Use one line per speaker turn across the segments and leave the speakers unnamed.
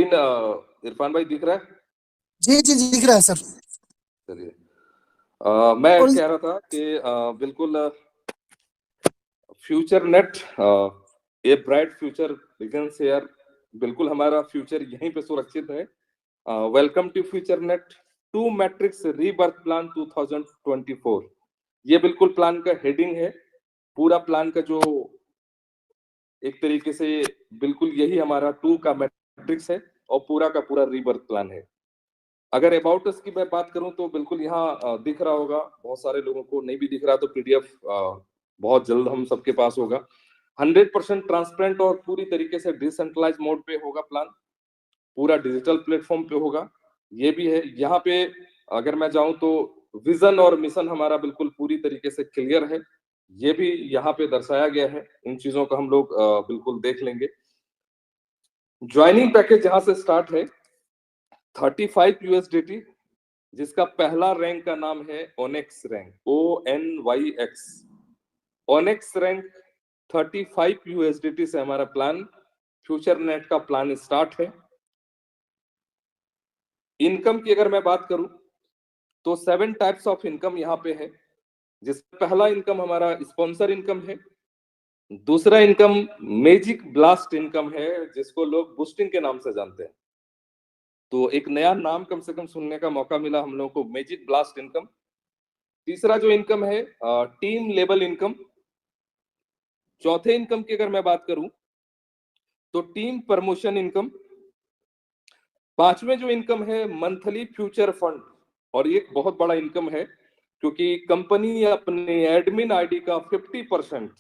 Screen Irfan भाई दिख रहा है?
जी जी जी दिख रहा है सर।
चलिए, मैं
और
कह रहा था कि बिल्कुल future net, a bright future begins here. बिल्कुल हमारा फ्यूचर यहीं पे सुरक्षित है। Welcome to future net to matrix rebirth plan 2024। ये बिल्कुल प्लान का हेडिंग है। पूरा प्लान का जो एक तरीके से बिल्कुल यही हमारा टू का मैट्रिक्स है और पूरा का पूरा रीबर्थ प्लान है। अगर अबाउट अस की मैं बात करूं तो बिल्कुल यहाँ दिख रहा होगा, बहुत सारे लोगों को नहीं भी दिख रहा तो पीडीएफ बहुत जल्द हम सबके पास होगा। 100% ट्रांसपेरेंट और पूरी तरीके से डिसेंट्रलाइज मोड पे होगा प्लान, पूरा डिजिटल प्लेटफॉर्म पे होगा। ये भी है यहाँ पे। अगर मैं जाऊं तो विजन और मिशन हमारा बिल्कुल पूरी तरीके से क्लियर है, ये भी यहाँ पे दर्शाया गया है। इन चीजों को हम लोग बिल्कुल देख लेंगे। ज्वाइनिंग पैकेज यहाँ से स्टार्ट है 35 यूएसडीटी, जिसका पहला रैंक का नाम है ओनेक्स रैंक, ONYX। ओनेक्स रैंक 35 यूएसडीटी से हमारा प्लान फ्यूचर नेट का प्लान स्टार्ट है। इनकम की अगर मैं बात करूं तो 7 टाइप्स ऑफ इनकम यहाँ पे है, जिसमें पहला इनकम हमारा स्पॉन्सर इनकम है। दूसरा इनकम मैजिक ब्लास्ट इनकम है, जिसको लोग बूस्टिंग के नाम से जानते हैं। तो एक नया नाम कम से कम सुनने का मौका मिला हम लोगों को, मैजिक ब्लास्ट इनकम। तीसरा जो इनकम है टीम लेवल इनकम। चौथे इनकम की अगर मैं बात करूं तो टीम प्रमोशन इनकम। पांचवें जो इनकम है मंथली फ्यूचर फंड, और ये एक बहुत बड़ा इनकम है क्योंकि कंपनी अपने एडमिन आईडी का 50%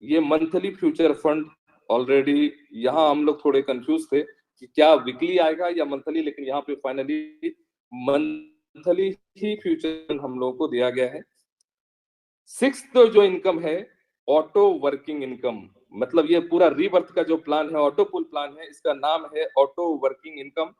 ये मंथली फ्यूचर फंड ऑलरेडी। यहाँ हम लोग थोड़े कंफ्यूज थे कि क्या वीकली आएगा या मंथली, लेकिन यहाँ पे फाइनली मंथली ही फ्यूचर हम लोगों को दिया गया है। सिक्स्थ जो इनकम है ऑटो वर्किंग इनकम, मतलब ये पूरा रीबर्थ का जो प्लान है, ऑटो पुल प्लान है, इसका नाम है ऑटो वर्किंग इनकम।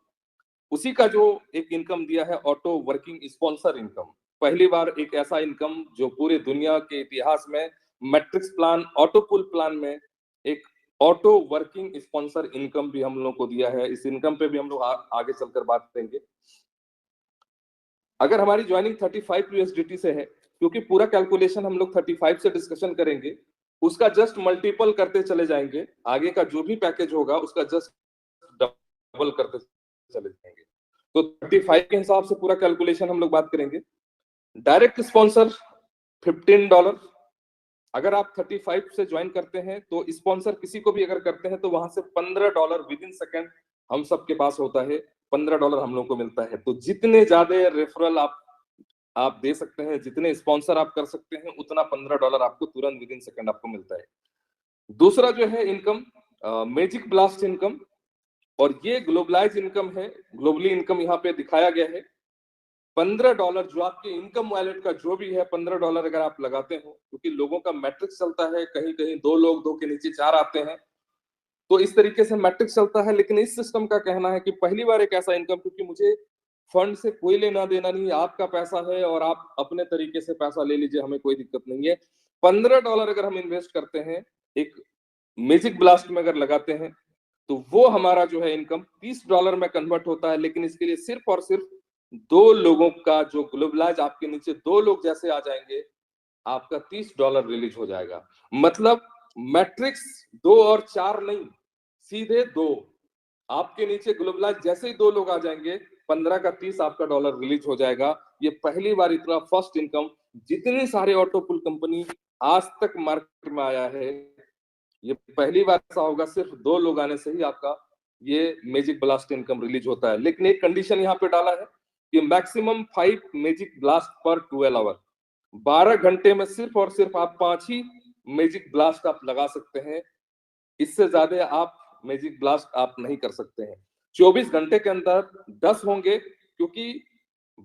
उसी का जो एक इनकम दिया है ऑटो वर्किंग स्पॉन्सर इनकम। पहली बार एक ऐसा इनकम जो पूरे दुनिया के इतिहास में मैट्रिक्स प्लान ऑटो पुल प्लान में एक ऑटो वर्किंग स्पॉन्सर इनकम भी हम लोग को दिया है। इस इनकम पे भी हम लोग आगे चलकर बात करेंगे। अगर हमारी ज्वाइनिंग 35 यूएसडीटी से है, क्योंकि पूरा कैलकुलेशन हम लोग 35 से डिस्कशन करेंगे, उसका जस्ट मल्टीपल करते चले जाएंगे। आगे का जो भी पैकेज होगा उसका जस्ट डबल करते चले जाएंगे। तो 35 के हिसाब से पूरा कैलकुलेशन हम लोग बात करेंगे। Direct sponsor $15। अगर आप 35 से ज्वाइन करते हैं तो स्पॉन्सर किसी को भी अगर करते हैं तो वहां से $15 विद इन सेकेंड हम सबके पास होता है। $15 हम लोग को मिलता है। तो जितने ज्यादा रेफरल आप दे सकते हैं, जितने स्पॉन्सर आप कर सकते हैं, उतना $15 आपको तुरंत विद इन सेकेंड आपको मिलता है। दूसरा जो है इनकम मैजिक ब्लास्ट इनकम, और ये ग्लोबलाइज इनकम है। ग्लोबली इनकम यहाँ पे दिखाया गया है। $15 जो आपके इनकम वॉलेट का जो भी है, $15 अगर आप लगाते हो, क्योंकि लोगों का मैट्रिक्स चलता है, कहीं कहीं 2 लोग 2 के नीचे 4 आते हैं, तो इस तरीके से मैट्रिक्स चलता है। लेकिन इस सिस्टम का कहना है कि पहली बार एक ऐसा इनकम, क्योंकि मुझे फंड से कोई लेना देना नहीं, आपका पैसा है और आप अपने तरीके से पैसा ले लीजिए, हमें कोई दिक्कत नहीं है। $15 अगर हम इन्वेस्ट करते हैं एक मैजिक ब्लास्ट में अगर लगाते हैं, तो वो हमारा जो है इनकम $30 में कन्वर्ट होता है। लेकिन इसके लिए सिर्फ और सिर्फ 2 लोगों का जो ग्लोबलाइज, आपके नीचे 2 लोग जैसे आ जाएंगे, आपका $30 रिलीज हो जाएगा। मतलब मैट्रिक्स 2 और 4 नहीं, सीधे 2। आपके नीचे ग्लोबलाइज जैसे ही 2 लोग आ जाएंगे, 15 का 30 आपका डॉलर रिलीज हो जाएगा। ये पहली बार इतना फर्स्ट इनकम जितने सारे ऑटो पुल कंपनी आज तक मार्केट में आया है, ये पहली बार ऐसा होगा, सिर्फ 2 लोग आने से ही आपका ये मैजिक ब्लास्ट इनकम रिलीज होता है। लेकिन एक कंडीशन यहाँ पे डाला है कि मैक्सिमम 5 मैजिक ब्लास्ट पर 12 आवर, 12 घंटे में सिर्फ और सिर्फ आप 5 ही मैजिक ब्लास्ट आप लगा सकते हैं। इससे ज्यादा आप मैजिक ब्लास्ट आप नहीं कर सकते हैं। 24 घंटे के अंदर 10 होंगे, क्योंकि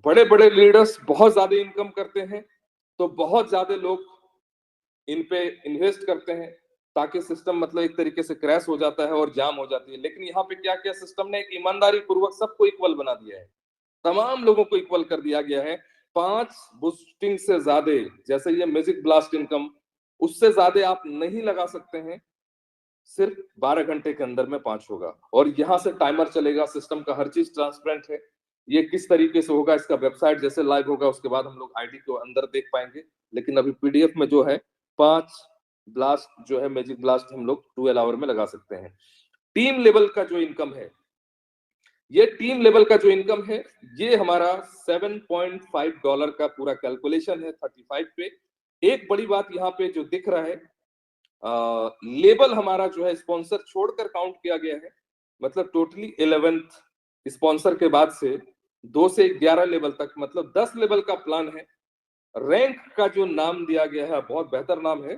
बड़े बड़े लीडर्स बहुत ज्यादा इनकम करते हैं, तो बहुत ज्यादा लोग इन पे इन्वेस्ट करते हैं, ताकि सिस्टम मतलब एक तरीके से क्रैश हो जाता है और जाम हो जाती है। लेकिन यहाँ पे क्या किया सिस्टम ने, एक ईमानदारी पूर्वक सबको इक्वल बना दिया है, तमाम लोगों को इक्वल कर दिया गया है। 5 बूस्टिंग से ज्यादा, जैसे ये मैजिक ब्लास्ट इनकम, उससे ज्यादा आप नहीं लगा सकते हैं। सिर्फ 12 घंटे के अंदर में 5 होगा। और यहाँ से टाइमर चलेगा, सिस्टम का हर चीज ट्रांसपेरेंट है। ये किस तरीके से होगा, इसका वेबसाइट जैसे लाइव होगा उसके बाद हम लोग आईडी को अंदर देख पाएंगे। लेकिन अभी पीडीएफ में जो है 5 ब्लास्ट जो है मैजिक ब्लास्ट हम लोग 12 आवर में लगा सकते हैं। टीम लेवल का जो इनकम है, ये टीम लेवल का जो इनकम है, ये हमारा $7.5 का पूरा कैलकुलेशन है 35 पे। एक बड़ी बात यहाँ पे जो दिख रहा है, लेवल हमारा जो है स्पॉन्सर छोड़कर काउंट किया गया है। मतलब टोटली 11th स्पॉन्सर के बाद से 2 से 11 लेवल तक, मतलब 10 लेवल का प्लान है। रैंक का जो नाम दिया गया है बहुत बेहतर नाम है।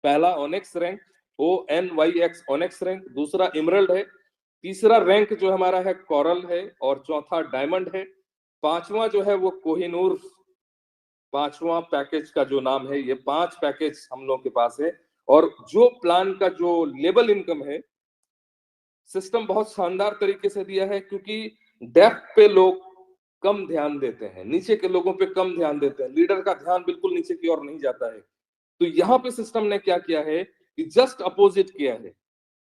पहला ओनेक्स रैंक, ONYX ओनेक्स रैंक, दूसरा इमरल्ड है, तीसरा रैंक जो हमारा है कोरल है, और चौथा डायमंड है। पांचवा जो है वो कोहिनूर, पांचवा पैकेज का जो नाम है, ये 5 पैकेज हम लोग के पास है। और जो प्लान का जो लेवल इनकम है, सिस्टम बहुत शानदार तरीके से दिया है, क्योंकि डेप्थ पे लोग कम ध्यान देते हैं, नीचे के लोगों पे कम ध्यान देते हैं, लीडर का ध्यान बिल्कुल नीचे की ओर नहीं जाता है। तो यहाँ पे सिस्टम ने क्या किया है कि जस्ट अपोजिट किया है,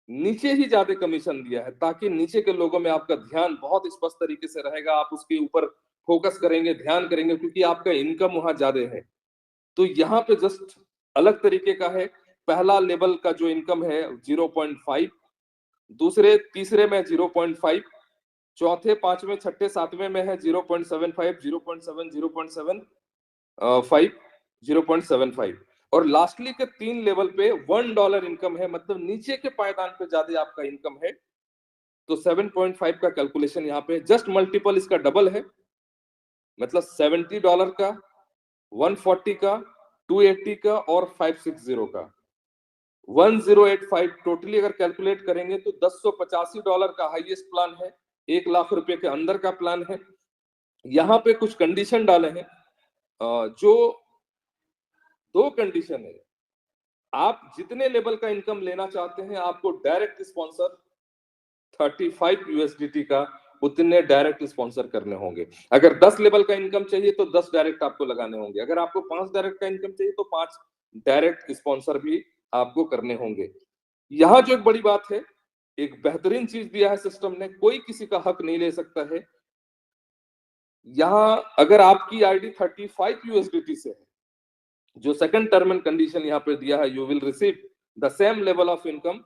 नीचे ही ज्यादा कमीशन दिया है, ताकि नीचे के लोगों में आपका ध्यान बहुत स्पष्ट तरीके से रहेगा, आप उसके ऊपर फोकस करेंगे, ध्यान करेंगे, क्योंकि आपका इनकम वहां ज्यादा है। तो यहाँ पे जस्ट अलग तरीके का है। पहला लेवल का जो इनकम है 0.5, दूसरे तीसरे में 0.5, चौथे पांचवें छठे सातवें में है 0.75, 0.7, 0.75, 0.75, और लास्टली के 3 लेवल पे $1 इनकम है। मतलब नीचे के पायदान पे ज्यादा आपका इनकम है। तो 7.5 का कैलकुलेशन यहाँ पे जस्ट मल्टीपल इसका डबल है, मतलब $70 का, 140 का, 280 का और 560 का, 1085 टोटली अगर कैलकुलेट करेंगे तो $1085 का हाईएस्ट प्लान है, 1 लाख रुपए के अंदर का प्लान है। यहाँ पे कुछ कंडीशन डाले हैं, जो 2 कंडीशन है। आप जितने लेवल का इनकम लेना चाहते हैं, आपको डायरेक्ट स्पॉन्सर 35 USDT का उतने डायरेक्ट स्पॉन्सर करने होंगे। अगर 10 लेवल का इनकम चाहिए तो 10 डायरेक्ट आपको लगाने होंगे। अगर आपको 5 डायरेक्ट का इनकम चाहिए तो 5 डायरेक्ट स्पॉन्सर भी आपको करने होंगे। यहाँ जो एक बड़ी बात है, एक बेहतरीन चीज दिया है सिस्टम ने, कोई किसी का हक नहीं ले सकता है। यहाँ अगर आपकी आईडी 35 USDT से है, जो सेकंड टर्म एंड कंडीशन यहाँ पे दिया है, you will receive the same level of income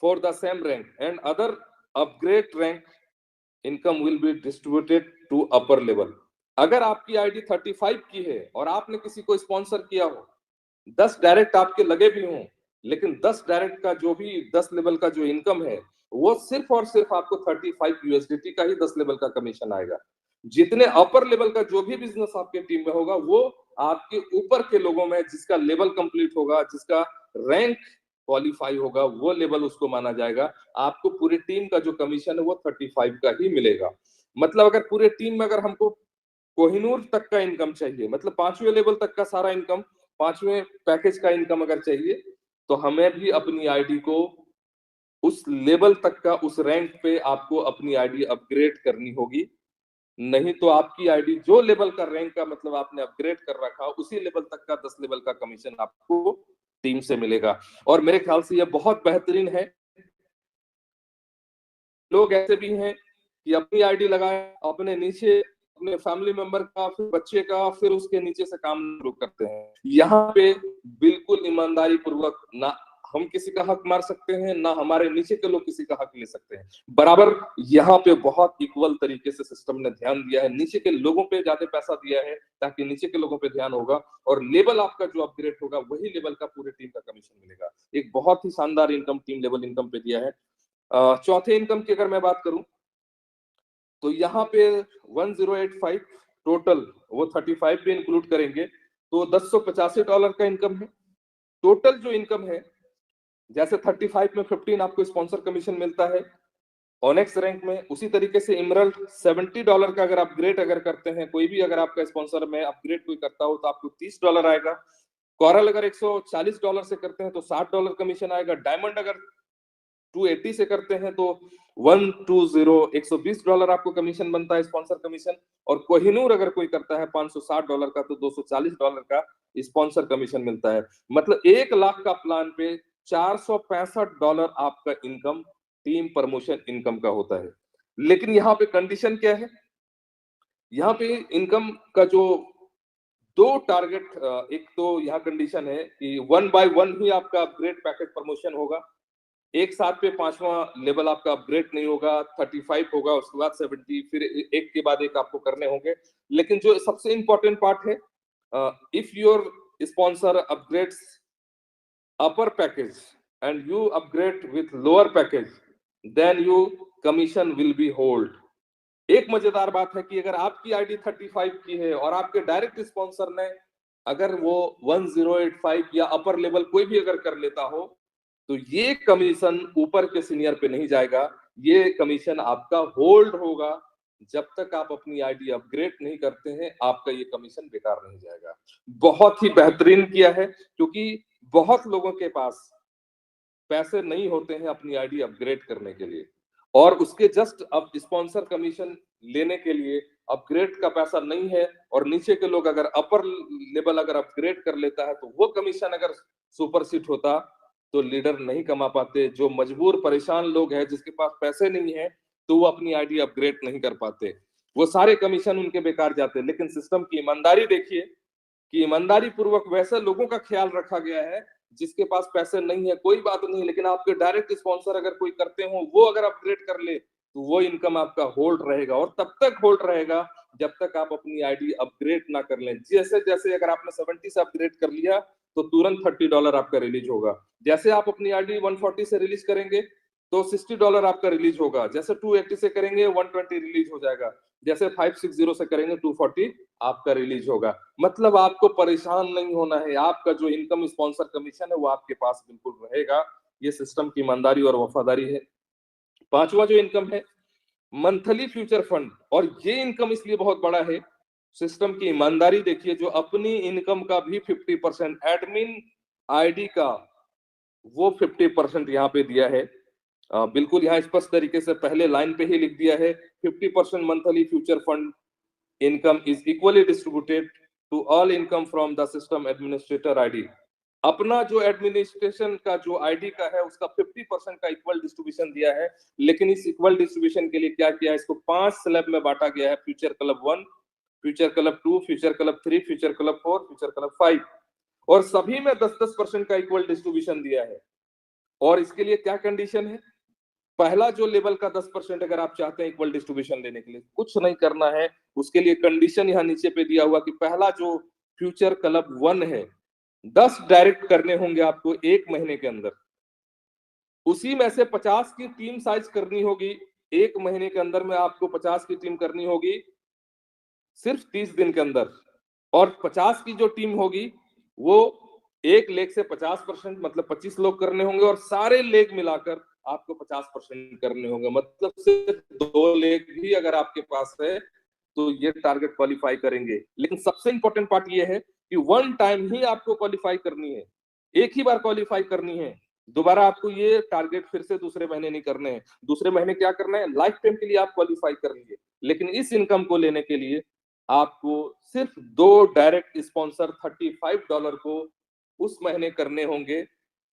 for the same rank and other upgrade rank income will be distributed to upper level. अगर आपकी आईडी 35 की है और आपने किसी को स्पॉन्सर किया हो, 10 डायरेक्ट आपके लगे भी हों, लेकिन 10 डायरेक्ट का जो भी 10 लेवल का जो इनकम है, वो सिर्फ और सिर्फ आपको 35 USDT का ही 10 लेवल का कमीशन आएगा। जितने अपर लेवल का जो भी बिजनेस आपके टीम में होगा, वो आपके ऊपर के लोगों में जिसका लेवल कंप्लीट होगा, जिसका रैंक क्वालिफाई होगा, वो लेवल उसको माना जाएगा। आपको पूरी टीम का जो कमीशन है वो 35 का ही मिलेगा। मतलब अगर पूरे टीम में अगर हमको कोहिनूर तक का इनकम चाहिए, मतलब 5वें लेवल तक का सारा इनकम, 5वें पैकेज का इनकम अगर चाहिए, तो हमें भी अपनी आईडी को उस लेवल तक का, उस रैंक पे आपको अपनी आईडी अपग्रेड करनी होगी। नहीं तो आपकी आईडी जो लेवल का रैंक का मतलब आपने अपग्रेड कर रखा, उसी लेवल तक का 10 लेवल का कमीशन आपको टीम से मिलेगा। और मेरे ख्याल से यह बहुत बेहतरीन है। लोग ऐसे भी हैं कि अपनी आईडी लगाए, अपने नीचे अपने फैमिली मेंबर का, फिर बच्चे का, फिर उसके नीचे से काम शुरू करते हैं। यहाँ पे बिल्कुल ईमानदारी पूर्वक ना हम किसी का हक मार सकते हैं, ना हमारे नीचे के लोग किसी का हक ले सकते हैं। बराबर यहाँ पे बहुत इक्वल तरीके से सिस्टम ने ध्यान दिया है, नीचे के लोगों पे ज्यादा पैसा दिया है, ताकि नीचे के लोगों पे ध्यान होगा और लेवल आपका जो अपग्रेड होगा, वही लेवल का पूरे टीम का कमीशन मिलेगा। एक बहुत ही शानदार इनकम टीम लेवल इनकम पे दिया है। चौथे इनकम की अगर मैं बात करूं, तो यहाँ पे 1085 टोटल, वो 35 भी इंक्लूड करेंगे तो $1085 का इनकम है। टोटल जो इनकम है, जैसे 35 में 15 आपको स्पॉन्सर कमीशन मिलता है ऑनेक्स रैंक में, उसी तरीके से इमरल्ड $70 का अगर अपग्रेड अगर करते हैं, कोई भी अगर आपका स्पॉन्सर में अपग्रेड कोई करता हो तो आपको $30 आएगा। कोरल अगर $140 से करते हैं तो $60 कमीशन आएगा। डायमंड अगर 280 से करते हैं तो 120 आपको कमीशन बनता है, स्पॉन्सर कमीशन। और कोहिनूर अगर कोई करता है $560 का तो $240 का स्पॉन्सर कमीशन मिलता है। मतलब 1 लाख का प्लान पे $465 आपका इनकम टीम प्रमोशन इनकम का होता है। लेकिन यहाँ पे कंडीशन क्या है, यहाँ पे इनकम का जो दो टारगेट, एक तो यहाँ कंडीशन है कि 1 by 1 ही आपका अपग्रेड पैकेज प्रमोशन होगा, एक साथ पे 5वां लेवल आपका अपग्रेड नहीं होगा, 35 होगा, उसके बाद 70, फिर एक के बाद एक आपको करने होंगे। लेकिन जो सबसे इंपॉर्टेंट पार्ट है, if your sponsor upgrades upper package and you upgrade with lower package, then you commission will be hold। एक मजेदार बात है कि अगर आपकी आईडी 35 की है और आपके डायरेक्ट स्पॉन्सर ने अगर वो 1085 या अपर लेवल कोई भी अगर कर लेता हो, तो ये कमीशन ऊपर के सीनियर पे नहीं जाएगा, ये कमीशन आपका होल्ड होगा। जब तक आप अपनी आईडी अपग्रेड नहीं करते हैं, आपका ये कमीशन बेकार नहीं जाएगा। बहुत ही बेहतरीन किया है, क्योंकि बहुत लोगों के पास पैसे नहीं होते हैं अपनी आईडी अपग्रेड करने के लिए, और उसके जस्ट अब स्पॉन्सर कमीशन लेने के लिए अपग्रेड का पैसा नहीं है, और नीचे के लोग अगर अपर लेवल अगर अपग्रेड कर लेता है तो वो कमीशन अगर सुपर सीट होता तो लीडर नहीं कमा पाते। जो मजबूर परेशान लोग हैं, जिसके पास पैसे नहीं है, तो वो अपनी आईडी अपग्रेड नहीं कर पाते, वो सारे कमीशन उनके बेकार जाते। लेकिन सिस्टम की ईमानदारी देखिए कि ईमानदारी पूर्वक वैसे लोगों का ख्याल रखा गया है जिसके पास पैसे नहीं है, कोई बात नहीं, लेकिन आपके डायरेक्ट स्पॉन्सर अगर कोई करते हो, वो अगर अपग्रेड कर ले, तो वो इनकम आपका होल्ड रहेगा, और तब तक होल्ड रहेगा जब तक आप अपनी आईडी अपग्रेड ना कर लें। जैसे जैसे अगर आपने 70 से अपग्रेड कर लिया तो तुरंत $30 आपका रिलीज होगा। जैसे आप अपनी आईडी 140 से रिलीज करेंगे तो $60 आपका रिलीज होगा। जैसे 280 से करेंगे 120 रिलीज हो जाएगा। जैसे 560 से करेंगे 240 आपका रिलीज होगा। मतलब आपको परेशान नहीं होना है, आपका जो इनकम स्पॉन्सर कमीशन है वो आपके पास बिल्कुल रहेगा। ये सिस्टम की ईमानदारी और वफादारी है। पांचवा जो इनकम है, मंथली फ्यूचर फंड, और ये इनकम इसलिए बहुत बड़ा है, सिस्टम की ईमानदारी देखिए, जो अपनी इनकम का भी 50% एडमिन आईडी का वो 50% यहाँ पे दिया है। बिल्कुल यहाँ स्पष्ट तरीके से पहले लाइन पे ही लिख दिया है, 50% monthly future fund income is equally distributed to all income from the system administrator ID. अपना जो एडमिनिस्ट्रेशन का जो आईडी का है उसका 50% का इक्वल डिस्ट्रीब्यूशन दिया है। लेकिन इस इक्वल डिस्ट्रीब्यूशन के लिए क्या किया है, इसको 5 स्लैब में बांटा गया है, future club 1, future club 2, future club 3, future club 4, future club 5, और सभी में 10-10% का इक्वल डिस्ट्रीब्यूशन दिया है। और इसके लिए क्या कंडीशन है, पहला जो लेवल का 10% अगर आप चाहते हैं इक्वल डिस्ट्रीब्यूशन लेने के लिए, कुछ नहीं करना है, उसके लिए कंडीशन यहाँ नीचे पे दिया हुआ कि पहला जो फ्यूचर क्लब 1 है, 10 डायरेक्ट करने होंगे आपको 1 महीने के अंदर। उसी में से 50 की टीम साइज करनी होगी, 1 महीने के अंदर में आपको 50 की टीम करनी होगी सिर्फ 30 दिन के अंदर। और 50 की जो टीम होगी वो एक लेग से 50%, मतलब 25 लोग करने होंगे, और सारे लेग मिलाकर आपको 50% करने होंगे। मतलब सिर्फ 2 लेग भी अगर आपके पास है तो ये टारगेट क्वालिफाई करेंगे। लेकिन सबसे इंपॉर्टेंट पार्ट ये है कि 1 टाइम ही आपको क्वालिफाई करनी है, एक ही बार क्वालिफाई करनी है। दोबारा आपको ये टारगेट फिर से दूसरे महीने नहीं करने हैं। दूसरे महीने क्या करना है, लाइफ टाइम के लिए आप क्वालिफाई कर लीजिए। लेकिन इस इनकम को लेने के लिए आपको सिर्फ 2 डायरेक्ट स्पॉन्सर $35 को उस महीने करने होंगे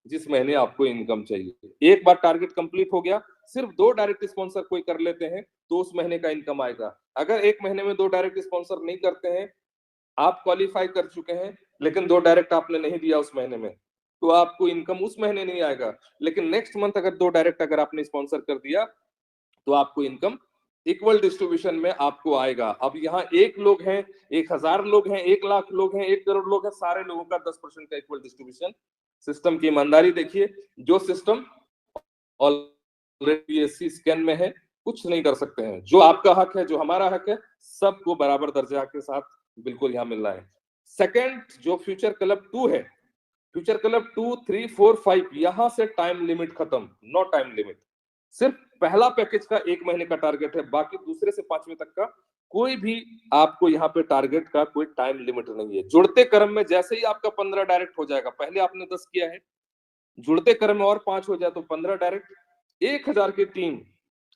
जिस महीने आपको इनकम चाहिए। एक बार टारगेट कंप्लीट हो गया, सिर्फ 2 डायरेक्ट स्पॉन्सर कोई कर लेते हैं तो उस महीने का इनकम आएगा। अगर एक महीने में 2 डायरेक्ट स्पॉन्सर नहीं करते हैं, आप क्वालिफाई कर चुके हैं लेकिन 2 डायरेक्ट आपने नहीं दिया उस महीने में, तो आपको इनकम उस महीने नहीं आएगा। लेकिन नेक्स्ट मंथ अगर 2 डायरेक्ट अगर आपने स्पॉन्सर कर दिया तो आपको इनकम इक्वल डिस्ट्रीब्यूशन में आपको आएगा। अब यहाँ 1 लोग हैं, 1000 लोग हैं, 1 लाख लोग हैं, 1 करोड़ लोग हैं, सारे लोगों का 10% का इक्वल डिस्ट्रीब्यूशन। सिस्टम की ईमानदारी देखिए, जो सिस्टम ऑलरेडी एससी स्कैन में है, कुछ नहीं कर सकते हैं। जो आपका हक है, जो हमारा हक है, सबको बराबर दर्जा के साथ बिल्कुल यहाँ मिल रहा है। सेकंड जो फ्यूचर क्लब 2 है, फ्यूचर क्लब 2, 3, 4, 5, यहां से टाइम लिमिट खत्म, नो टाइम लिमिट। सिर्फ पहला पैकेज का 1 महीने का टारगेट है, बाकी दूसरे से 5वें तक का कोई भी आपको यहाँ पे टारगेट का कोई टाइम लिमिट नहीं है। जुड़ते क्रम में जैसे ही आपका 15 डायरेक्ट हो जाएगा, पहले आपने 10 किया है, जुड़ते क्रम में और 5 हो जाए तो 15 डायरेक्ट। 1000 की टीम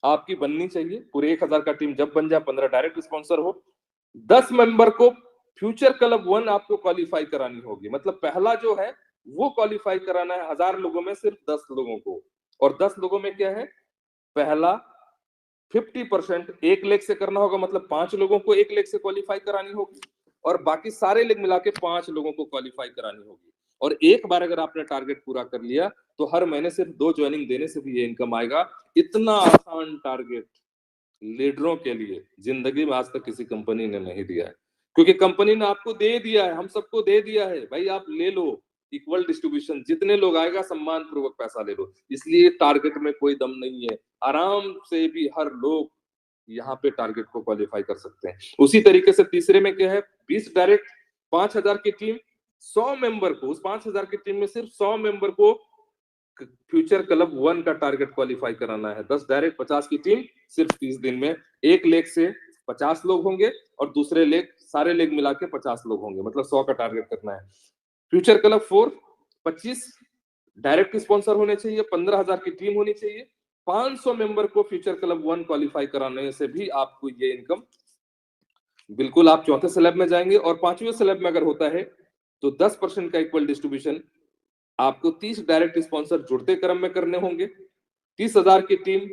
आपकी बननी चाहिए, पूरे 1000 का टीम जब बन जाए, 15 डायरेक्ट स्पॉन्सर हो, 10 मेंबर को फ्यूचर क्लब 1 आपको क्वालिफाई करानी होगी। मतलब पहला जो है वो क्वालिफाई कराना है 1000 लोगों में सिर्फ 10 लोगों को। और 10 लोगों में क्या है, पहला 50% 1 लाख से करना होगा, मतलब 5 लोगों को 1 लाख से क्वालिफाई करानी होगी, और बाकी सारे लोग मिला के 5 लोगों को क्वालिफाई करानी होगी। और एक बार अगर आपने टारगेट पूरा कर लिया तो हर महीने सिर्फ 2 ज्वाइनिंग देने से भी ये इनकम आएगा। इतना आसान टारगेट लीडरों के लिए जिंदगी में आज तक किसी कंपनी ने नहीं दिया है, क्योंकि कंपनी ने आपको दे दिया है, हम सबको दे दिया है, भाई आप ले लो, इक्वल डिस्ट्रीब्यूशन, जितने लोग आएगा सम्मान पूर्वक पैसा ले लो। इसलिए टारगेट में कोई दम नहीं है, आराम से भी हर लोग यहाँ पे टारगेट को क्वालिफाई कर सकते हैं। उसी तरीके से तीसरे में क्या है, 20 डायरेक्ट, 5000 की टीम, 100 मेंबर को, उस 5000 की टीम में सिर्फ 100 मेंबर को फ्यूचर क्लब 1 का टारगेट क्वालिफाई कराना है। 10 डायरेक्ट, 50 की टीम, सिर्फ 30 दिन में 1 लेग से 50 लोग होंगे और दूसरे लेग, सारे लेग मिला के 50 लोग होंगे, मतलब 100 का टारगेट करना है। फ्यूचर क्लब 4, 25 डायरेक्ट स्पॉन्सर होने चाहिए, 15,000 की टीम होनी चाहिए, 500 मेंबर को फ्यूचर क्लब 1 क्वालिफाई कराने से भी आपको ये इनकम, बिल्कुल आप चौथे स्लैब में जाएंगे। और पांचवें स्लैब में अगर होता है तो 10% का इक्वल डिस्ट्रीब्यूशन आपको 30 डायरेक्ट स्पॉन्सर जुड़ते क्रम में करने होंगे। 30,000 की टीम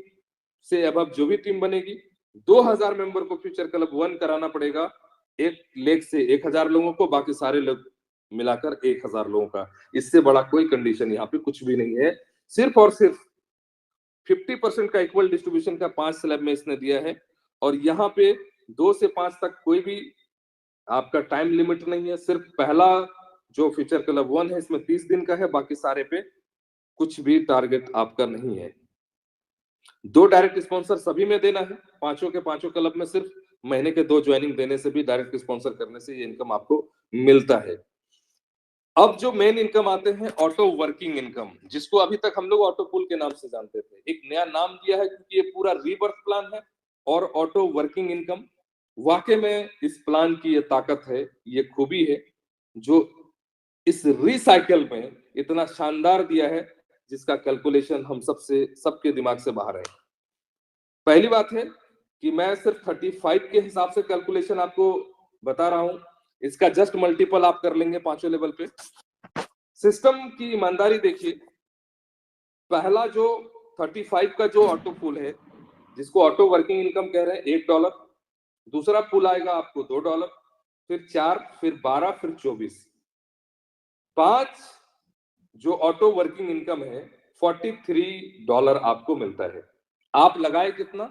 से अब जो भी टीम बनेगी, 2000 मेंबर को फ्यूचर क्लब 1 कराना पड़ेगा, 1 लेग से 1000 लोगों को, बाकी सारे लोग मिलाकर 1000 लोगों का। इससे बड़ा कोई कंडीशन यहाँ पे कुछ भी नहीं है। सिर्फ और सिर्फ 50% का इक्वल डिस्ट्रीब्यूशन का 5 स्लैब में इसने दिया है। और यहाँ पे 2 से 5 तक कोई भी आपका टाइम लिमिट नहीं है। सिर्फ पहला जो फ्यूचर क्लब 1 है इसमें 30 दिन का है, बाकी सारे पे कुछ भी टारगेट आपका नहीं है। 2 डायरेक्ट स्पॉन्सर सभी में देना है, पांचों के पांचों क्लब में सिर्फ महीने के 2 ज्वाइनिंग देने से भी, डायरेक्ट स्पॉन्सर करने से ये इनकम आपको मिलता है। अब जो मेन इनकम आते हैं, ऑटो वर्किंग इनकम, जिसको अभी तक हम लोग ऑटो पुल के नाम से जानते थे, एक नया नाम दिया है क्योंकि ये पूरा रीबर्थ प्लान है। और ऑटो वर्किंग इनकम, वाकई में इस प्लान की ये ताकत है, ये खूबी है जो इस रिसाइकल में इतना शानदार दिया है, जिसका कैलकुलेशन हम सबके दिमाग से बाहर है। पहली बात है कि मैं सिर्फ 35 के हिसाब से कैलकुलेशन आपको बता रहा हूं, इसका जस्ट मल्टीपल आप कर लेंगे पांचों लेवल पे। सिस्टम की ईमानदारी देखिए, पहला जो 35 का जो ऑटो पुल है, जिसको ऑटो वर्किंग इनकम कह रहे हैं, $1, दूसरा पुल आएगा आपको $2, फिर 4, फिर 12, फिर 24, 5 जो ऑटो वर्किंग इनकम है, $43 आपको मिलता है। आप लगाए कितना,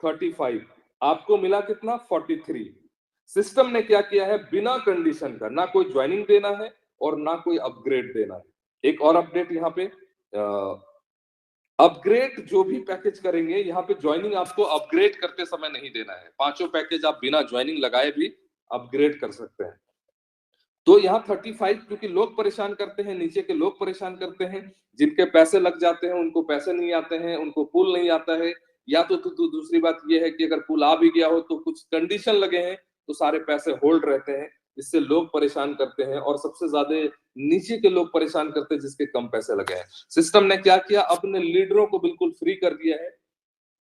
35, आपको मिला कितना, 43। सिस्टम ने क्या किया है, बिना कंडीशन का, ना कोई ज्वाइनिंग देना है और ना कोई अपग्रेड देना है। एक और अपडेट यहाँ पे, अपग्रेड जो भी पैकेज करेंगे, यहाँ पे ज्वाइनिंग आपको अपग्रेड करते समय नहीं देना है। पांचों पैकेज आप बिना ज्वाइनिंग लगाए भी अपग्रेड कर सकते हैं। तो यहाँ 35, क्योंकि लोग परेशान करते हैं, नीचे के लोग परेशान करते हैं, जिनके पैसे लग जाते हैं उनको पैसे नहीं आते हैं, उनको पुल नहीं आता है, या तो दूसरी बात यह है कि अगर पुल आ भी गया हो तो कुछ कंडीशन लगे हैं तो सारे पैसे होल्ड रहते हैं, इससे लोग परेशान करते हैं। और सबसे ज्यादा नीचे के लोग परेशान करते हैं जिसके कम पैसे लगे हैं। सिस्टम ने क्या किया, अपने लीडरों को बिल्कुल फ्री कर दिया है।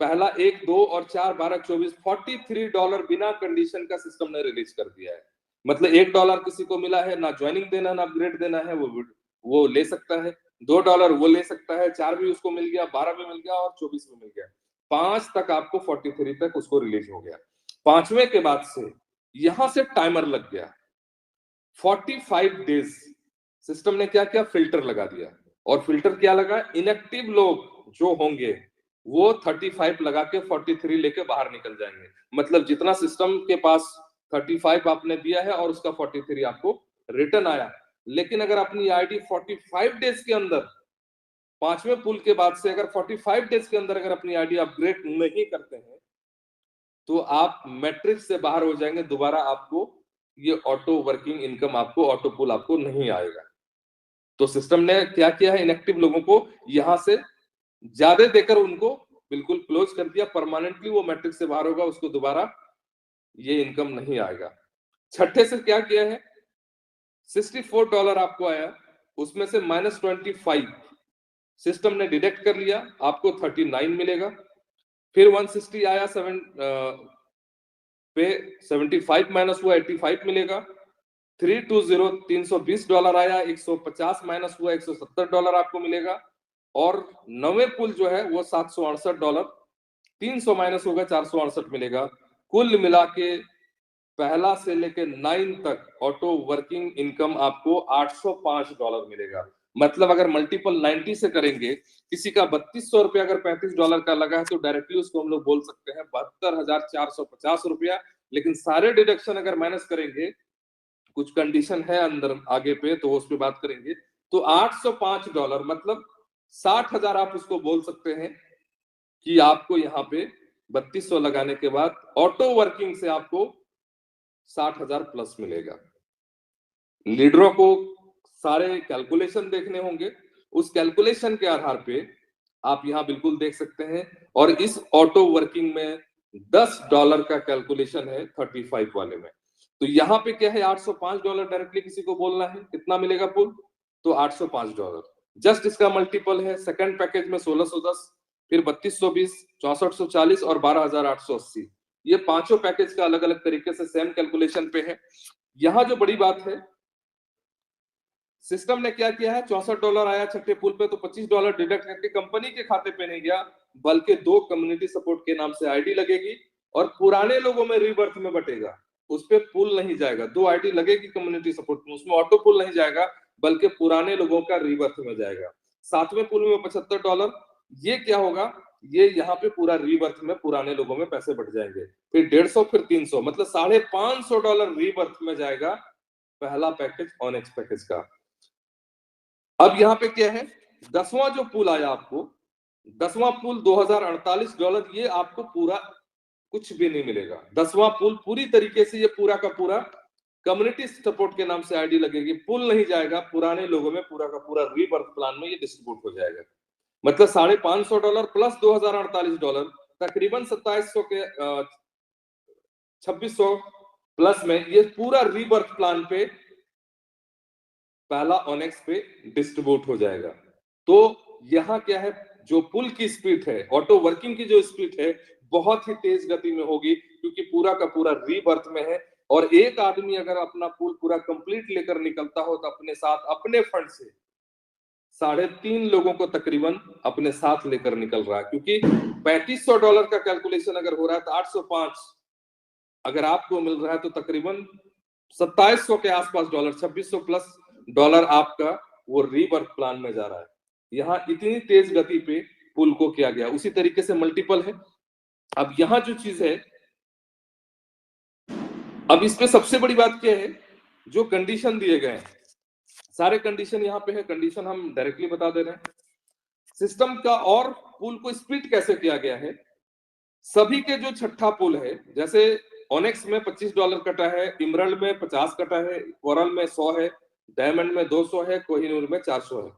पहला 1, 2 और 4, 12, 24, $43 बिना कंडीशन का सिस्टम ने रिलीज कर दिया है। मतलब $1 किसी को मिला है, ना ज्वाइनिंग देना ना अपग्रेड देना है, वो ले सकता है। $2 वो ले सकता है, 4 भी उसको मिल गया, 12 भी मिल गया और 24 भी मिल गया। 5 तक आपको 43 तक उसको रिलीज हो गया। पांचवें के बाद से यहां से टाइमर लग गया, 45 डेज। सिस्टम ने क्या किया, फिल्टर लगा दिया। और फिल्टर क्या लगा, इनएक्टिव लोग जो होंगे वो 35 लगा के 43 लेके बाहर निकल जाएंगे। मतलब जितना सिस्टम के पास 35 आपने दिया है और उसका 43 आपको रिटर्न आया, लेकिन अगर अपनी आईडी 45 डेज के अंदर, पांचवें पुल के बाद से अगर 45 डेज के अंदर अगर अपनी आईडी अपग्रेड नहीं करते हैं तो आप मैट्रिक्स से बाहर हो जाएंगे। दोबारा आपको ये ऑटो वर्किंग इनकम, आपको ऑटो पुल आपको नहीं आएगा। तो सिस्टम ने क्या किया है, इनएक्टिव लोगों को यहां से ज्यादा देकर उनको बिल्कुल क्लोज कर दिया, परमानेंटली वो मैट्रिक्स से बाहर होगा, उसको दोबारा ये इनकम नहीं आएगा। छठे से क्या किया है, $64 आपको आया, उसमें से -25 सिस्टम ने डिडक्ट कर लिया, आपको 39 मिलेगा। फिर 160 आया, 75 माइनस हुआ 85 मिलेगा। $320 आया, 150 माइनस हुआ, $170 आपको मिलेगा। और नवे पुल जो है वो $768, 300 माइनस होगा, 468 मिलेगा। कुल मिला के पहला से लेके 9 तक ऑटो वर्किंग इनकम आपको $805 मिलेगा। मतलब अगर मल्टीपल 90 से करेंगे, किसी का $3200 अगर $35 का लगा है तो डायरेक्टली उसको हम लोग बोल सकते हैं $72,450। लेकिन सारे डिडक्शन अगर माइनस करेंगे, कुछ कंडीशन है अंदर आगे पे तो उस पे बात करेंगे, तो $805 मतलब 60,000 आप उसको बोल सकते हैं कि आपको यहाँ पे 3200 लगाने के बाद ऑटो वर्किंग से आपको 60,000 प्लस मिलेगा। लीडरों को सारे कैलकुलेशन देखने होंगे, उस कैलकुलेशन के आधार पे आप यहाँ बिल्कुल देख सकते हैं। और इस ऑटो वर्किंग में $10 का कैलकुलेशन है 35 वाले में। तो यहाँ पे क्या है, $805 डायरेक्टली किसी को बोलना है, कितना मिलेगा पुल, तो $805 जस्ट इसका मल्टीपल है। सेकंड पैकेज में 1610, फिर 3220, 6440 और 12,880। ये पांचों पैकेज का अलग अलग तरीके से सेम कैलकुलेशन पे है। यहाँ जो बड़ी बात है, सिस्टम ने क्या किया है, $64 आया छठे पुल पे तो $25 डिडक्ट करके कंपनी के खाते पे नहीं गया, बल्कि 2 कम्युनिटी सपोर्ट के नाम से आईडी लगेगी और पुराने लोगों में रीबर्थ में बटेगा। उस पे पुल नहीं जाएगा, 2 आईडी लगेगी कम्युनिटी सपोर्ट में, उसमें ऑटो पुल नहीं जाएगा बल्कि पुराने लोगों का रीबर्थ में जाएगा। सातवें पुल में $75, ये क्या होगा, ये यहाँ पे पूरा रीबर्थ में पुराने लोगों में पैसे बढ़ जाएंगे। फिर 150, फिर 300, मतलब $550 रीबर्थ में जाएगा पहला पैकेज ऑनेक्स पैकेज का। अब यहाँ पे क्या है, 10वां जो पुल आया आपको, 10वां पुल $2048, ये आपको पूरा कुछ भी नहीं मिलेगा। 10वां पुल पूरी तरीके से ये पूरा का पूरा कम्युनिटी सपोर्ट के नाम से आईडी लगेगी, पुल नहीं जाएगा, पुराने लोगों में पूरा का पूरा रीबर्थ प्लान में ये डिस्ट्रीब्यूट हो जाएगा। मतलब $550 प्लस $2048, तकरीबन 2700 के 2600 प्लस में ये पूरा रीबर्थ प्लान पे पहला ऑनेक्स पे डिस्ट्रीब्यूट हो जाएगा। तो यहाँ क्या है, जो पुल की स्पीड है, ऑटो वर्किंग की जो स्पीड है, बहुत ही तेज गति में होगी, क्योंकि पूरा का पूरा रीबर्थ में है। और एक आदमी अगर अपना पुल पूरा कंप्लीट लेकर निकलता हो तो अपने साथ अपने फंड से 3.5 लोगों को तकरीबन अपने साथ लेकर निकल रहा है, क्योंकि $3500 का कैलकुलेशन अगर हो रहा है तो 805 अगर आपको मिल रहा है तो तकरीबन 2700 के आसपास डॉलर, 2600 प्लस डॉलर आपका वो रीबर्थ प्लान में जा रहा है। यहाँ इतनी तेज गति पे पुल को किया गया, उसी तरीके से मल्टीपल है। अब यहाँ जो चीज है, अब इस पे सबसे बड़ी बात क्या है, जो कंडीशन दिए गए हैं, सारे कंडीशन यहाँ पे है, कंडीशन हम डायरेक्टली बता दे रहे हैं। सिस्टम का और पुल को स्प्लिट कैसे किया गया है, सभी के जो छठा पुल है, जैसे ऑनेक्स में $25 कटा है, इमरल्ड में 50 कटा है, कोरल में 100 है, डायमंड में 200 है, कोहिनूर में 400 है।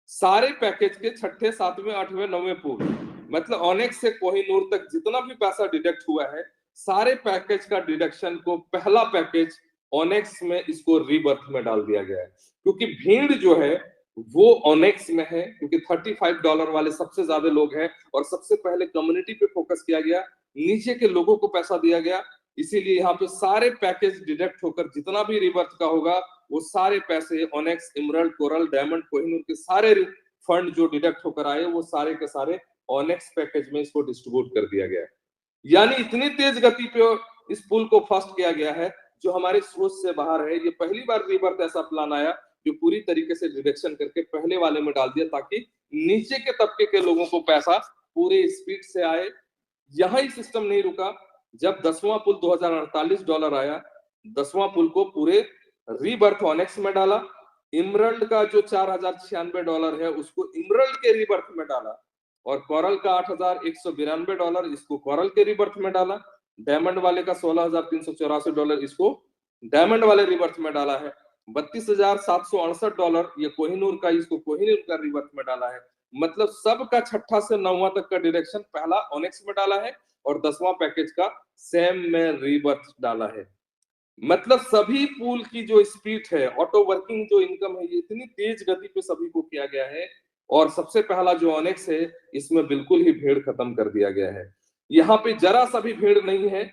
सारे पैकेज के छठे, सातवें, आठवें, नौवें पुल, मतलब ऑनेक्स से कोहिनूर तक जितना भी पैसा डिडक्ट हुआ है, सारे पैकेज का डिडक्शन को पहला पैकेज ऑनेक्स में इसको रीबर्थ में डाल दिया गया है। क्योंकि भीड़ जो है वो ऑनेक्स में है, क्योंकि $35 वाले सबसे ज्यादा लोग हैं और सबसे पहले कम्युनिटी पे फोकस किया गया, नीचे के लोगों को पैसा दिया गया, इसीलिए यहाँ पे सारे पैकेज डिडक्ट होकर जितना भी रिबर्थ का होगा वो सारे पैसे onyx, emerald, coral, diamond, Kohinoor के सारे फंड जो डिडक्ट होकर आए वो सारे के सारे ऑनेक्स पैकेज में इसको डिस्ट्रीब्यूट कर दिया गया है। यानी इतनी तेज गति पे इस पुल को फर्स्ट किया गया है जो हमारे सोच से बाहर है। ये पहली बार रिबर्थ ऐसा प्लान आया जो पूरी तरीके से डिडक्शन करके पहले वाले में डाल दिया, ताकि नीचे के तबके के लोगों को पैसा पूरे स्पीड से आए। यहाँ ही सिस्टम नहीं रुका, जब 10वां पुल $2048 आया, 10वां पुल को पूरे रीबर्थ ऑनेक्स में डाला, इमरल्ड का जो $4096 है उसको इमरल्ड के रीबर्थ में डाला, और कोरल का $8192 इसको कोरल के रीबर्थ में डाला, डायमंड वाले का $16,384 इसको डायमंड वाले रीबर्थ में डाला है, $32,768 ये कोहिनूर का, इसको कोहिनूर का रीबर्थ में डाला है। मतलब सबका छठा से 9वां तक का डायरेक्शन पहला ऑनेक्स में डाला है और 10वां पैकेज का सेम में रीबर्थ डाला है। मतलब सभी पूल की जो स्पीड है, ऑटो वर्किंग जो इनकम है, ये इतनी तेज गति पे सभी को किया गया है। और सबसे पहला जो ऑनेक्स है इसमें बिल्कुल ही भीड़ खत्म कर दिया गया है। यहाँ पे जरा सा भी भीड़ नहीं है,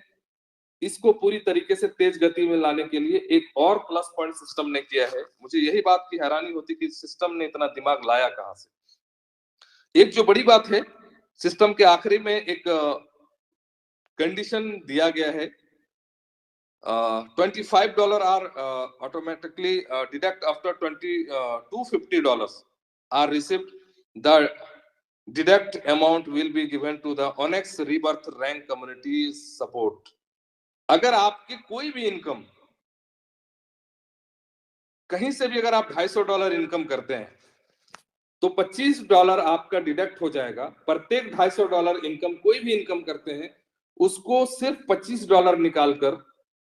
इसको पूरी तरीके से तेज गति में लाने के लिए एक और प्लस पॉइंट सिस्टम ने किया है। मुझे यही बात की हैरानी होती कि सिस्टम ने इतना दिमाग लाया कहां से। एक जो बड़ी बात है, सिस्टम के आखिरी में एक कंडीशन दिया गया है, $25 are automatically deduct after $250 are received. The deduct amount will be given to the Onyx Rebirth Rank Community Support. अगर आपकी कोई भी इनकम कहीं से भी, अगर आप $250 इनकम करते हैं तो $25 आपका डिडक्ट हो जाएगा। प्रत्येक $250 इनकम, कोई भी इनकम करते हैं उसको सिर्फ $25 निकालकर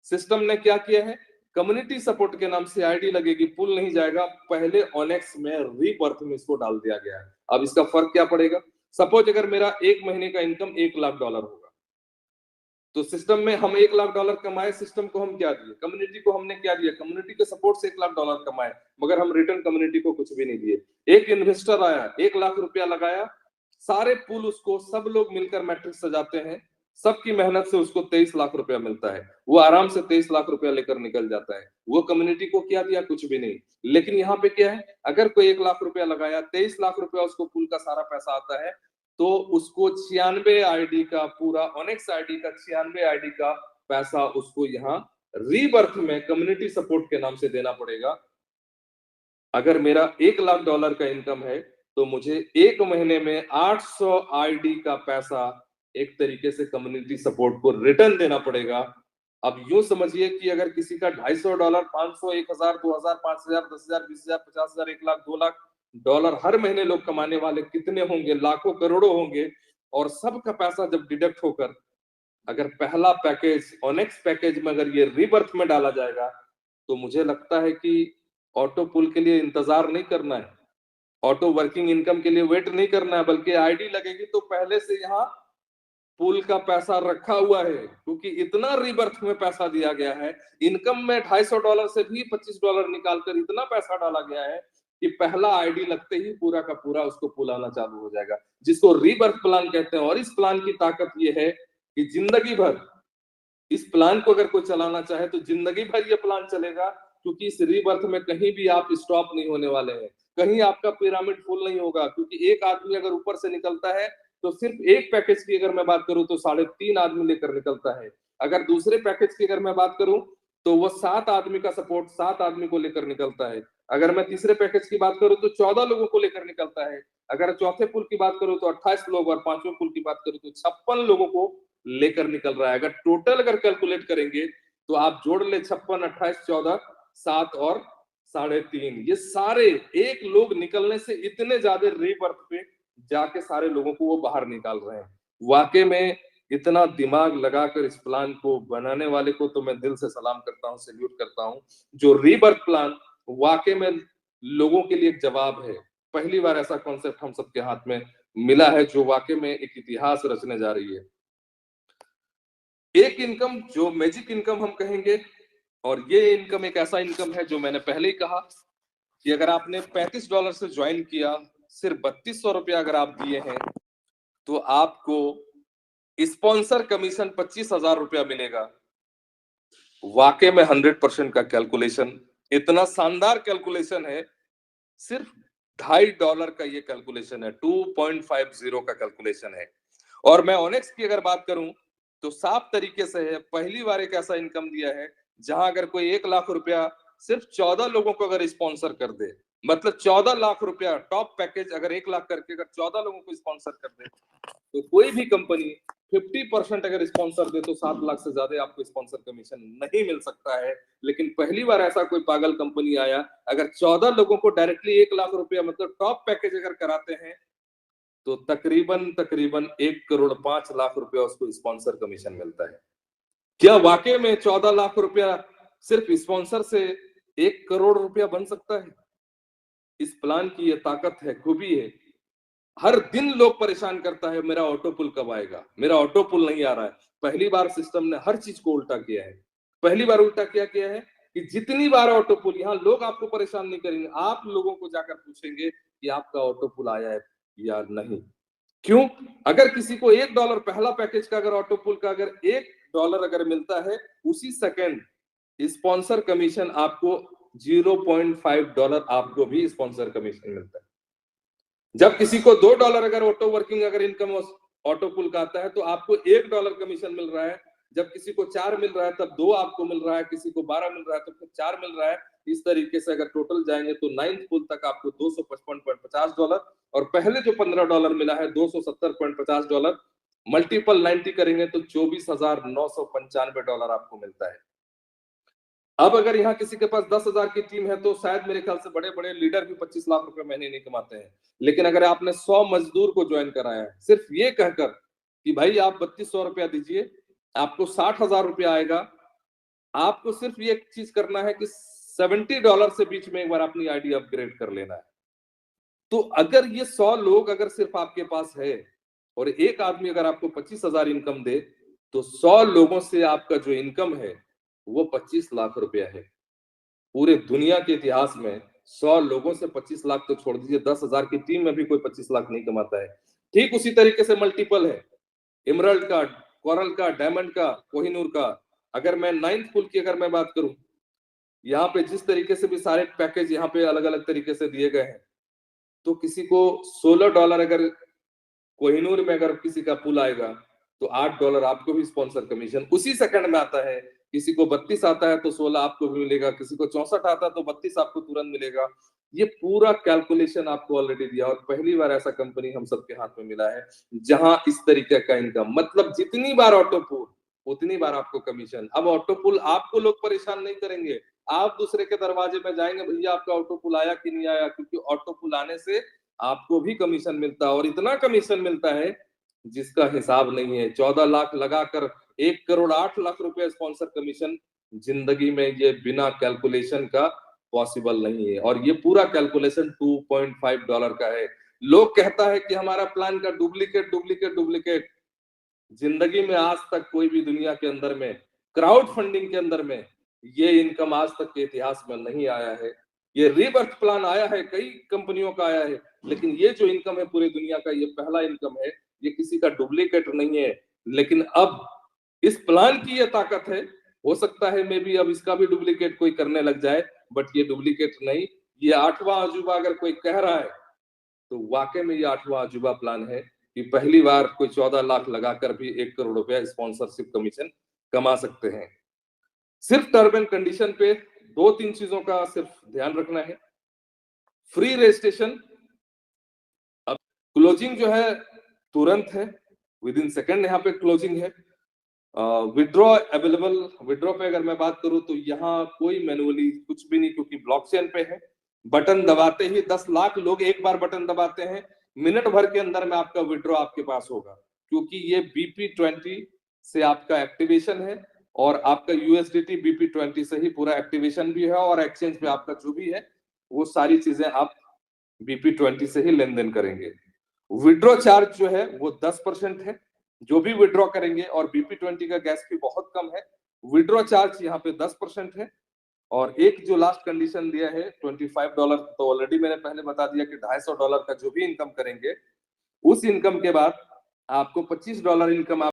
सिस्टम ने क्या किया है, कम्युनिटी सपोर्ट के नाम से आईडी लगेगी, पुल नहीं जाएगा, पहले ऑनेक्स में रीबर्थ में इसको डाल दिया गया है। अब इसका फर्क क्या पड़ेगा, सपोज अगर मेरा एक महीने का इनकम $1 लाख होगा, तो सिस्टम में हम $1 लाख कमाए, सिस्टम को हम क्या दिए, कम्युनिटी को हमने क्या दिया, कम्युनिटी के सपोर्ट से $1 लाख कमाए, मगर हम रिटर्न कम्युनिटी को कुछ भी नहीं दिए। एक इन्वेस्टर आया, $1 लाख लगाया, सारे पुल उसको सब लोग मिलकर मैट्रिक्स सजाते हैं, सबकी मेहनत से उसको $23 लाख मिलता है, वो आराम से $23 लाख लेकर निकल जाता है। वो कम्युनिटी को क्या दिया, कुछ भी नहीं। लेकिन यहाँ पे क्या है, अगर कोई $1 लाख लगाया, $23 लाख उसको पुल का सारा पैसा आता है, तो उसको 96 आईडी का, पूरा ऑनेक्स आईडी का 96 आईडी का पैसा उसको यहाँ रीबर्थ में कम्युनिटी सपोर्ट के नाम से देना पड़ेगा। अगर मेरा $1 लाख का इनकम है तो मुझे एक महीने में 800 आईडी का पैसा एक तरीके से कम्युनिटी सपोर्ट को रिटर्न देना पड़ेगा। अब यूं समझिए कि अगर किसी का $250, 500, 1000, 2000, 5000, 10000, 20000, 50000, 1 लाख, $2 लाख हर महीने लोग कमाने वाले कितने होंगे, लाखों करोड़ों होंगे। और सबका पैसा जब डिडक्ट होकर अगर पहला पैकेज ऑनेक्स पैकेज में अगर ये रीबर्थ में डाला जाएगा, तो मुझे लगता है कि ऑटो पुल के लिए इंतजार नहीं करना है, ऑटो वर्किंग इनकम के लिए वेट नहीं करना है, बल्कि आईडी लगेगी तो पहले से यहाँ पुल का पैसा रखा हुआ है, क्योंकि इतना रीबर्थ में पैसा दिया गया है। इनकम में $250 से भी $25 निकालकर इतना पैसा डाला गया है कि पहला आईडी लगते ही पूरा का पूरा उसको पुल आना चालू हो जाएगा, जिसको रीबर्थ प्लान कहते हैं। और इस प्लान की ताकत ये है कि जिंदगी भर इस प्लान को अगर कोई चलाना चाहे तो जिंदगी भर ये प्लान चलेगा, क्योंकि इस रीबर्थ में कहीं भी आप स्टॉप नहीं होने वाले हैं, कहीं आपका पिरामिड फुल नहीं होगा। क्योंकि एक आदमी अगर ऊपर से निकलता है तो सिर्फ एक पैकेज की अगर मैं बात करूं तो 3.5 आदमी लेकर निकलता है। अगर दूसरे पैकेज की अगर मैं बात करूं तो वो 7 आदमी का सपोर्ट 7 आदमी को लेकर निकलता है। अगर मैं तीसरे पैकेज की बात करूं तो 14 लोगों को लेकर निकलता है। अगर चौथे पुल की बात करूं तो 28 लोग, और पांचवें पुल की बात करूं तो 56 लोगों को लेकर निकल रहा है। अगर टोटल अगर कैलकुलेट करेंगे तो आप जोड़ ले 56, 28, 14, 7 और 3.5, ये सारे एक लोग निकलने से इतने ज्यादा रीबर्थ पे जाके सारे लोगों को वो बाहर निकाल रहे हैं। वाकई में इतना दिमाग लगाकर इस प्लान को बनाने वाले को तो मैं दिल से सलाम करता हूँ, सैल्यूट करता हूँ। जो रीबर्थ प्लान वाकई में लोगों के लिए एक जवाब है। पहली बार ऐसा कॉन्सेप्ट हम सबके हाथ में मिला है जो वाकई में एक इतिहास रचने जा रही है। एक इनकम जो मैजिक इनकम हम कहेंगे, और ये इनकम एक ऐसा इनकम है जो मैंने पहले ही कहा कि अगर आपने $35 से ज्वाइन किया, सिर्फ $3200 अगर आप दिए हैं, तो आपको स्पॉन्सर कमीशन $25,000 मिलेगा। वाकई में 100% का कैलकुलेशन, इतना शानदार कैलकुलेशन है। सिर्फ $2.5 का ये कैलकुलेशन है, 2.50 का कैलकुलेशन है। और मैं ऑनेक्स की अगर बात करूं तो साफ तरीके से है, पहली बार एक ऐसा इनकम दिया है जहां अगर कोई $1 लाख सिर्फ 14 लोगों को अगर स्पॉन्सर कर दे, मतलब $14 लाख टॉप पैकेज अगर 1 लाख करके अगर 14 लोगों को स्पॉन्सर कर दे, तो कोई भी कंपनी 50% अगर स्पॉन्सर दे तो 7 लाख से ज्यादा आपको स्पॉन्सर कमीशन नहीं मिल सकता है। लेकिन पहली बार ऐसा कोई पागल कंपनी आया, अगर 14 लोगों को डायरेक्टली $1 लाख मतलब टॉप पैकेज अगर कराते हैं, तो तकरीबन 1,05,00,000 उसको स्पॉन्सर कमीशन मिलता है। क्या वाकई में $14 लाख सिर्फ स्पॉन्सर से $1 करोड़ बन सकता है? इस प्लान की ये ताकत है, खूबी है। हर दिन लोग परेशान करता है, मेरा ऑटो पुल कब आएगा, मेरा ऑटो पुल नहीं आ रहा है। पहली बार सिस्टम ने हर चीज को उल्टा किया है। पहली बार उल्टा क्या किया है कि जितनी बार ऑटो पुल, यहाँ लोग आपको परेशान नहीं करेंगे, आप लोगों को जाकर पूछेंगे कि आपका ऑटो पुल आया है या नहीं। क्यों? अगर किसी को $1 पहला पैकेज का अगर ऑटो पुल का अगर एक डॉलर अगर मिलता है उसी सेकंड स्पॉन्सर कमीशन आपको 0.5 डॉलर आपको भी स्पॉन्सर कमीशन मिलता है। जब किसी को $2 अगर ऑटो वर्किंग अगर इनकम ऑटो पुल का आता है तो आपको $1 कमीशन मिल रहा है। जब किसी को 4 मिल रहा है तब 2 आपको मिल रहा है, किसी को 12 मिल रहा है तो फिर 4 मिल रहा है। इस तरीके से अगर टोटल जाएंगे तो 9th पुल तक आपको $255.50 और पहले जो $15 मिला है $270.50 मल्टीपल 90 करेंगे तो $24,995 आपको मिलता है। अब अगर यहाँ किसी के पास 10,000 की टीम है तो शायद मेरे ख्याल से बड़े बड़े लीडर भी 25 लाख रुपए महीने नहीं कमाते हैं। लेकिन अगर आपने 100 मजदूर को ज्वाइन कराया है सिर्फ ये कहकर कि भाई आप 3200 रुपया दीजिए, आपको 60,000 रुपया आएगा, आपको सिर्फ ये चीज करना है कि $70 से बीच में एक बार अपनी आईडी अपग्रेड कर लेना है। तो अगर ये 100 लोग अगर सिर्फ आपके पास है और एक आदमी अगर आपको 25,000 इनकम दे तो 100 लोगों से आपका जो इनकम है वो 25 लाख रुपया है। पूरे दुनिया के इतिहास में 100 लोगों से 25 लाख तो छोड़ दीजिए, 10,000 की टीम में भी कोई 25 लाख नहीं कमाता है। ठीक उसी तरीके से मल्टीपल है, इमरल्ड का, कोरल का, डायमंड का, कोहिनूर का। अगर मैं 9th पुल की अगर मैं बात करूं, यहाँ पे जिस तरीके से भी सारे पैकेज यहाँ पे अलग अलग तरीके से दिए गए हैं, तो किसी को $16 अगर कोहिनूर में अगर किसी का पुल आएगा तो $8 आपको भी स्पॉन्सर कमीशन उसी सेकंड में आता है। किसी को 32 आता है तो 16 आपको भी मिलेगा, किसी को 64 आता है तो 32 आपको तुरंत मिलेगा। ये पूरा कैलकुलेशन आपको ऑलरेडी दिया और पहली बार ऐसा कंपनी हम सबके हाथ में मिला है जहां इस तरीके का इनकम, मतलब जितनी बार ऑटो पुल उतनी बार आपको कमीशन। अब ऑटो पुल आपको लोग परेशान नहीं करेंगे, आप दूसरे के दरवाजे में जाएंगे, भैया आपका ऑटो पुल आया कि नहीं आया, क्योंकि ऑटो पुल आने से आपको भी कमीशन मिलता है और इतना कमीशन मिलता है जिसका हिसाब नहीं है। 14 लाख लगाकर 1,08,00,000 रुपए स्पॉन्सर कमीशन जिंदगी में ये बिना कैलकुलेशन का पॉसिबल नहीं है। और ये पूरा कैलकुलेशन $2.5 का है। लोग कहता है कि हमारा प्लान का डुप्लीकेट डुप्लीकेट डुप्लीकेट, जिंदगी में आज तक कोई भी दुनिया के अंदर में क्राउड फंडिंग के अंदर में ये इनकम आज तक के इतिहास में नहीं आया है। ये रीबर्थ प्लान आया है, कई कंपनियों का आया है, लेकिन ये जो इनकम है पूरी दुनिया का, ये पहला इनकम है, ये किसी का डुप्लीकेट नहीं है। लेकिन अब इस प्लान की ये ताकत है, हो सकता है मे बी अब इसका भी डुप्लीकेट कोई करने लग जाए, बट ये डुप्लीकेट नहीं, ये 8वां अजूबा अगर कोई कह रहा है तो वाकई में ये 8वां अजूबा प्लान है कि पहली बार कोई 14 लाख लगाकर भी 1 करोड़ रुपया स्पॉन्सरशिप कमीशन कमा सकते हैं। सिर्फ टर्म एंड कंडीशन पे 2-3 चीजों का सिर्फ ध्यान रखना है। फ्री रजिस्ट्रेशन, अब क्लोजिंग जो है तुरंत है, विद इन सेकंड यहाँ पे क्लोजिंग है। विड्रॉ अवेलेबल, विड्रॉ पे अगर मैं बात करूं तो यहाँ कोई मैनुअली कुछ भी नहीं, क्योंकि ब्लॉकचेन पे है। बटन दबाते ही 10 लाख लोग एक बार बटन दबाते हैं, मिनट भर के अंदर में आपका विड्रॉ आपके पास होगा, क्योंकि ये BP20 से आपका एक्टिवेशन है और आपका USDT BP20 से ही पूरा एक्टिवेशन भी है और एक्सचेंज पे आपका जो भी है वो सारी चीजें आप BP20 से ही लेन देन करेंगे। विड्रॉ चार्ज जो है वो 10% है जो भी विड्रॉ करेंगे, और BP20 का गैस भी बहुत कम है। विड्रॉ चार्ज यहाँ पे 10% है। और एक जो लास्ट कंडीशन दिया है $25, तो ऑलरेडी मैंने पहले बता दिया कि $250 का जो भी इनकम करेंगे उस इनकम के बाद आपको $25 इनकम